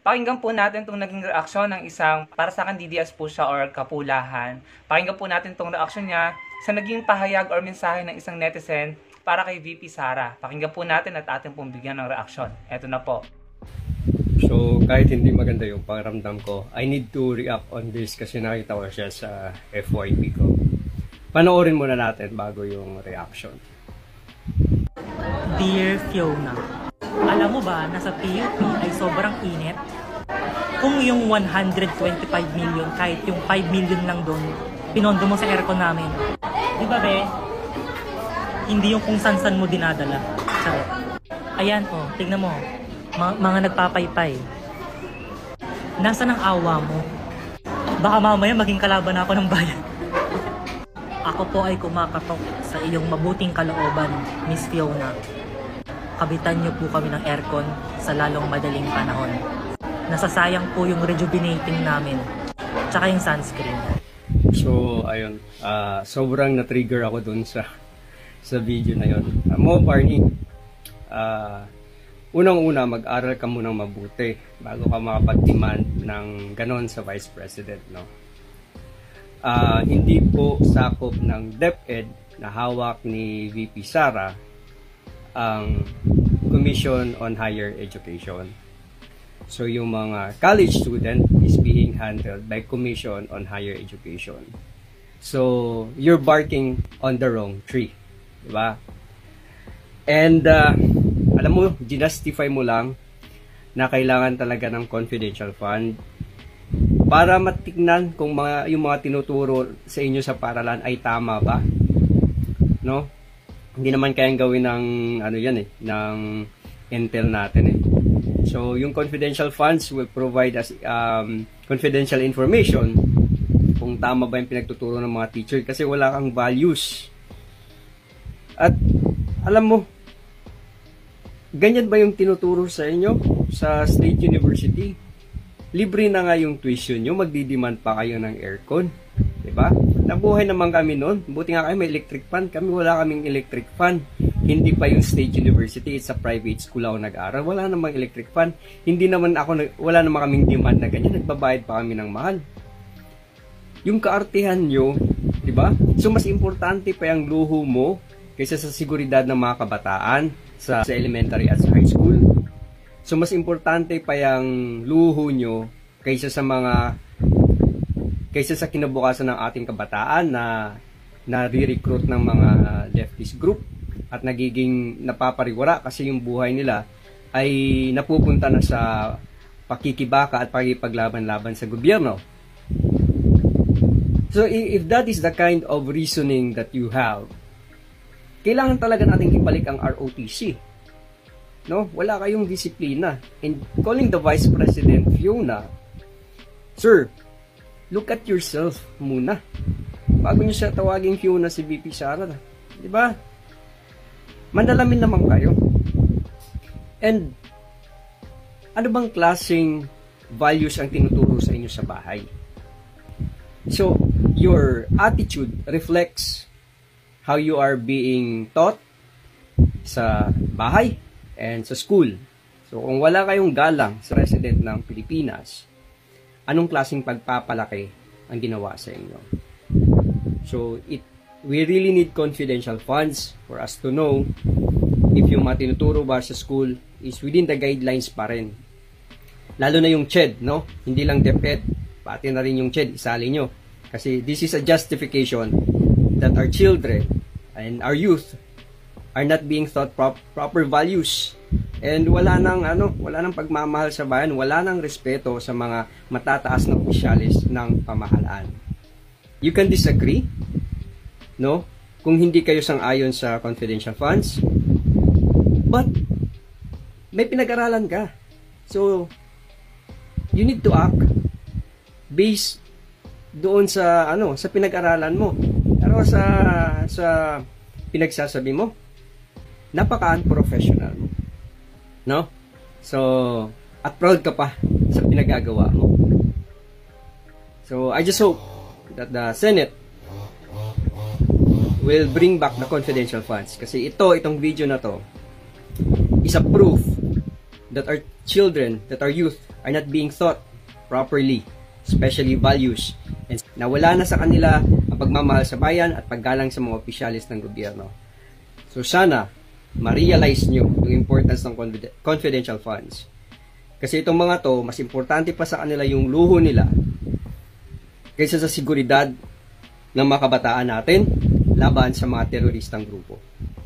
Pakinggan po natin itong naging reaksyon ng isang, para sa akin DDS po siya or kapulahan. Pakinggan po natin itong reaksyon niya sa naging pahayag or mensahe ng isang netizen para kay VP Sara. Pakinggan po natin at atin pong bigyan ng reaksyon. Eto na po. So kahit hindi maganda yung pakiramdam ko, I need to react on this kasi nakita ko siya sa FYP ko. Panoorin muna natin bago yung reaction. Dear Fiona, alam mo ba na sa PUP ay sobrang init? Kung yung 125 million, kahit yung 5 million lang doon, pinondo mo sa aircon namin. Di ba be? Hindi yung kung san-san mo dinadala. Charot. Ayan oh, tignan mo. Mga nagpapaypay. Nasaan ang awa mo? Baka mamaya maging kalaban ako ng bayan. Ako po ay kumakatok sa iyong mabuting kalooban, Miss Fiona. Kabitan niyo po kami ng aircon sa lalong madaling panahon. Nasasayang po yung rejuvenating namin. Tsaka yung sunscreen. So ayun, sobrang na-trigger ako dun sa video na yun. Mo Barney, unang-una mag-aral ka munang mabuti bago ka makapag-demand ng ganon sa Vice President, no? Hindi po sakop ng DepEd na hawak ni VP Sara ang Commission on Higher Education. So yung mga college student is being handled by Commission on Higher Education. So you're barking on the wrong tree, di ba? And alam mo, ginastify mo lang na kailangan talaga ng confidential fund para matignan kung yung mga tinuturo sa inyo sa paralan ay tama ba, no? Hindi naman kayang gawin ng ano yan ng intel natin eh. So yung confidential funds will provide us confidential information kung tama ba yung pinagtuturo ng mga teacher kasi wala kang values. At alam mo, ganyan ba yung tinuturo sa inyo sa State University? Libre na nga yung tuition nyo, magdidemand pa kayo ng aircon. Diba? Nabuhay naman kami noon. Buti nga kayo may electric fan. Kami wala kaming electric fan. Hindi pa yung State University. It's a private school ako nag-aaral. Wala namang electric fan. Wala naman kaming demand na ganyan. Nagbabayad pa kami ng mahal. Yung kaartihan nyo, diba? So mas importante pa yung luho mo kaysa sa seguridad ng mga kabataan sa elementary at sa high school. So mas importante pa yung luho nyo kaysa sa kinabukasan ng ating kabataan na nare-recruit ng mga leftist group at nagiging napapariwara kasi yung buhay nila ay napupunta na sa pakikibaka at pakikipaglaban-laban sa gobyerno. So if that is the kind of reasoning that you have, kailangan talaga natin ibalik ang ROTC. No, wala kayong disiplina. And calling the Vice President Fiona, sir, look at yourself muna. Bago niyo siya tawagin Fiona si VP Sara, di ba? Mandalamin naman kayo. And ano bang klaseng values ang tinuturo sa inyo sa bahay? So, your attitude reflects how you are being taught sa bahay and sa school. So, kung wala kayong galang sa President ng Pilipinas, anong klaseng pagpapalaki ang ginawa sa inyo? So, we really need confidential funds for us to know if yung mga tinuturo ba sa school is within the guidelines pa rin. Lalo na yung CHED, no? Hindi lang DepEd, pati na rin yung CHED, isali nyo. Kasi this is a justification that our children and our youth are not being taught proper values. And wala nang pagmamahal sa bayan, wala nang respeto sa mga matataas na opisyalis ng pamahalaan. You can disagree, no? Kung hindi kayo sang-ayon sa confidential funds, but may pinag-aralan ka. So you need to act based doon sa sa pinag-aralan mo. Pero sa pinagsasabi mo, napaka-unprofessional mo. No? So, at proud ka pa sa pinagagawa mo. So, I just hope that the Senate will bring back the confidential funds. Kasi itong video na to is a proof that our children, that our youth are not being taught properly, especially values, and nawala na sa kanila ang pagmamahal sa bayan at paggalang sa mga opisyalis ng gobyerno. So sana, ma-realize nyo yung importance ng confidential funds. Kasi itong mga to, mas importante pa sa kanila yung luho nila kaysa sa seguridad ng mga kabataan natin laban sa mga teroristang grupo.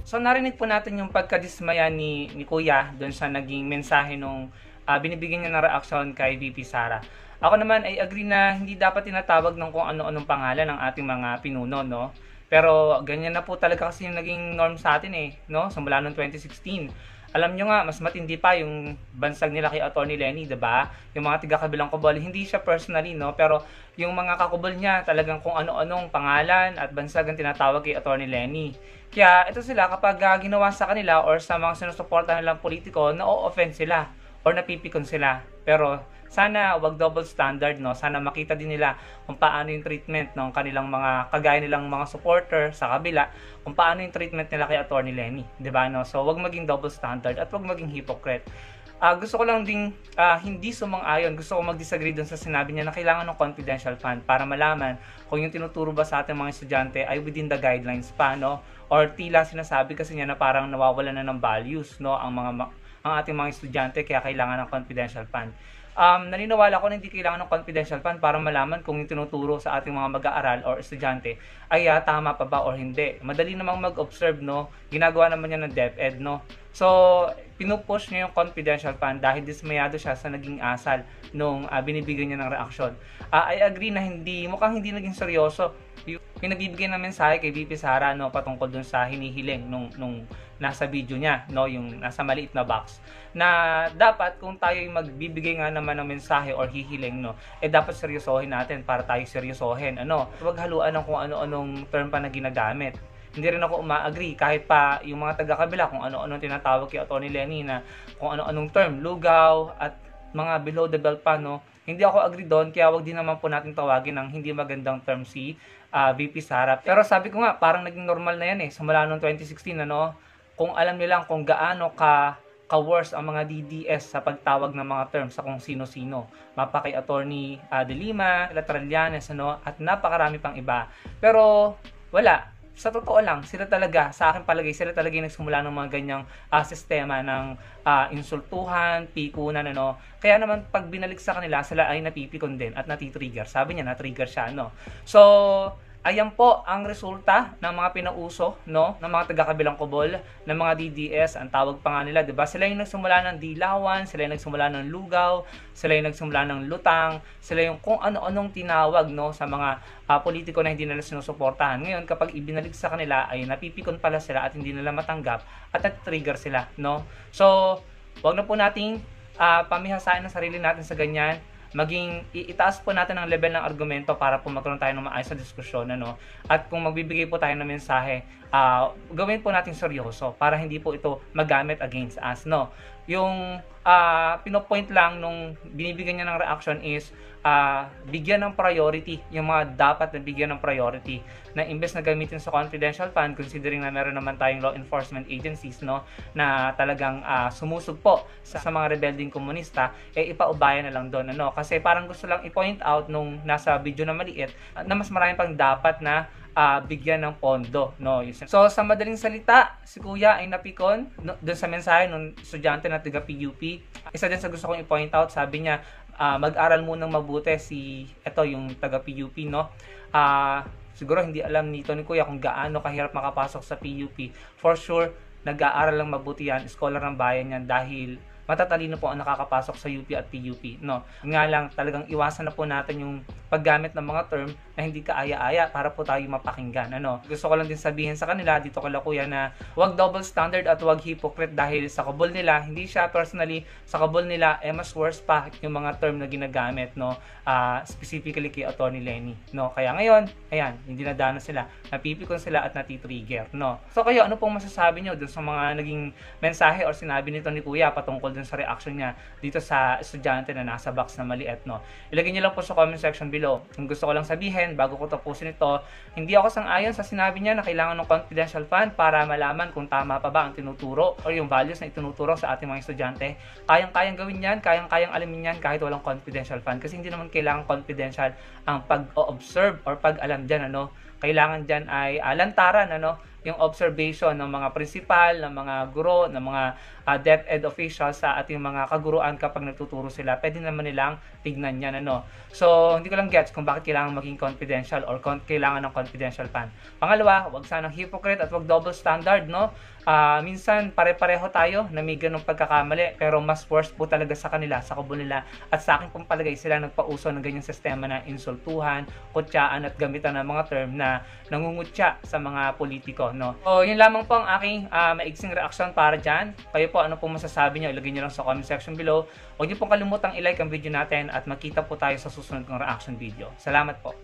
So narinig po natin yung pagkadismaya ni Kuya doon sa naging mensahe nung binibigyan niya ng reaksyon kay VP Sara. Ako naman ay agree na hindi dapat tinatawag ng kung ano-anong pangalan ng ating mga pinuno, no? Pero ganyan na po talaga kasi yung naging norm sa atin no? Simula noong 2016. Alam nyo nga, mas matindi pa yung bansag nila kay Atty. Lenny, diba? Yung mga tiga-kabilang kubol, hindi siya personally, no? Pero yung mga kakubol niya, talagang kung ano-anong pangalan at bansag ang tinatawag kay Atty. Lenny. Kaya ito sila, kapag ginawa sa kanila or sa mga sinusuporta nilang politiko, na-offend sila or napipikon sila. Pero sana wag double standard, no? Sana makita din nila kung paano yung treatment ng kanilang mga kagaya nilang mga supporter sa kabila, kung paano yung treatment nila kay Atty. Lenny, 'di ba, no? So wag maging double standard at wag maging hypocrite. Gusto ko lang ding hindi sumang-ayon, gusto ko mag-disagree dun sa sinabi niya na kailangan ng confidential fund para malaman kung yung tinuturo ba sa ating mga estudyante ay within the guidelines pa, no? Or tila sinasabi kasi niya na parang nawawala na ng values, no, ang ating mga estudyante, kaya kailangan ng confidential fund. Naniniwala ko na hindi kailangan ng confidential fund para malaman kung yung tinuturo sa ating mga mag-aaral or estudyante ay tama pa ba or hindi. Madali namang mag-observe, no? Ginagawa naman niya ng DepEd, no? So, pinupush niya yung confidential fund dahil dismayado siya sa naging asal nung binibigyan niya ng reaksyon. I agree na mukhang hindi naging seryoso yung nagbibigay ng mensahe kay VP Sara, no, patungkol dun sa hinihiling nung nasa video niya, no, yung nasa maliit na box, na dapat kung tayo yung magbibigay nga naman ng mensahe or hihiling, no, dapat seryosohin natin para tayo seryosohin, huwag haluan ng kung ano-anong term pa na ginagamit. Hindi rin ako uma-agree kahit pa yung mga taga-kabila kung ano-anong tinatawag kay Atty. Lenny na kung ano-anong term, lugaw at mga below the belt pa, no. Hindi ako agree doon, kaya wag din naman po natin tawagin ng hindi magandang term si VP Sara. Pero sabi ko nga, parang naging normal na yan simula noong 2016, kung alam nilang kung gaano ka-worse ang mga DDS sa pagtawag ng mga terms sa kung sino-sino. Mapa kay Atty. De Lima, Latralianes, at napakarami pang iba. Pero wala. Sa totoo lang, sila talaga, sa akin palagay, sila talaga yung nagsimula ng mga ganyang sistema ng insultuhan, pikunan, Kaya naman, pag binalik sa kanila, sila ay napipikon din at natitrigger. Sabi niya, natrigger siya, So, ayan po ang resulta ng mga pinauso, ng mga taga-kabilang kubol, ng mga DDS, ang tawag pa nga nila, 'di ba? Sila yung nagsimula ng dilawan, sila yung nagsimula ng lugaw, sila yung nagsimula ng lutang, sila yung kung ano-anong tinawag, sa mga politiko na hindi nila sinusuportahan. Ngayon, kapag ibinalik sa kanila, ay napipikon pala sila at hindi nila matanggap at nat-trigger sila, So, wag na po nating pamihasain ang sarili natin sa ganyan. Maging itaas po natin ang level ng argumento para po magkaroon tayo ng maayos na diskusyon, At kung magbibigay po tayo ng mensahe, gawin po natin seryoso para hindi po ito magamit against us, Yung pinopoint lang nung binibigyan niya ng reaction is bigyan ng priority yung mga dapat na bigyan ng priority na imbes na gamitin sa confidential fund, considering na meron naman tayong law enforcement agencies, na talagang sumusugpo sa mga rebelding komunista, ipaubayan na lang doon, kasi parang gusto lang i-point out nung nasa video na maliit na mas marami pang dapat na bigyan ng pondo, So, sa madaling salita, si Kuya ay napikon doon sa mensahe ng estudyante na taga PUP. Isa din sa gusto kong i-point out, sabi niya, mag-aral munang mabuti yung taga PUP, siguro hindi alam nito ni Kuya kung gaano kahirap makapasok sa PUP. For sure, nag-aaral lang mabuti yan, scholar ng bayan yan, dahil matatalino po ang nakakapasok sa UP at PUP, Nga lang, talagang iwasan na po natin yung paggamit ng mga term na hindi kaaya-aya para po tayo mapakinggan, Gusto ko lang din sabihin sa kanila, dito kala Kuya, na wag double standard at wag hypocrite dahil sa kabul nila, hindi siya personally, sa kabul nila, mas worse pa yung mga term na ginagamit, specifically kay Atty. Lenny, Kaya ngayon, ayan, hindi nadana sila, napipikon sila at natitrigger, So kayo, ano pong masasabi nyo dun sa mga naging mensahe or sinabi nito ni Kuya patungkol dun sa reaction niya dito sa estudyante na nasa box na maliit, no? Ilagay niyo lang po sa comment section below. Ang gusto ko lang sabihin, bago ko tapusin ito, hindi ako sang-ayon sa sinabi niya na kailangan ng confidential fund para malaman kung tama pa ba ang tinuturo or yung values na itinuturo sa ating mga estudyante. Kayang-kayang gawin yan, kayang-kayang alamin yan kahit walang confidential fund. Kasi hindi naman kailangan confidential ang pag-observe or pag-alam dyan, ano? Kailangan dyan ay lantaran, ano? Yung observation ng mga principal, ng mga guro, ng mga DepEd officials sa ating mga kaguruan kapag nagtuturo sila. Pwede naman nilang tignan yan, ano. So, hindi ko lang gets kung bakit kailangan maging confidential or kailangan ng confidential fund. Pangalawa, wag sanang hypocrite at wag double standard, no. Minsan pare-pareho tayo na may ganung pagkakamali, pero mas worse po talaga sa kanila, sa kubo nila. At sa akin pong palagay, sila nagpauso ng ganyang sistema na insultuhan, kutsaan at gamitan ng mga term na nangungutya sa mga politiko, no. So, yun lamang po ang aking maigsing reaction para dyan. Kayo po, ano pong masasabi nyo? Ilagay nyo lang sa comment section below. Huwag nyo pong kalimutang i-like ang video natin at makita po tayo sa susunod kong reaction video. Salamat po.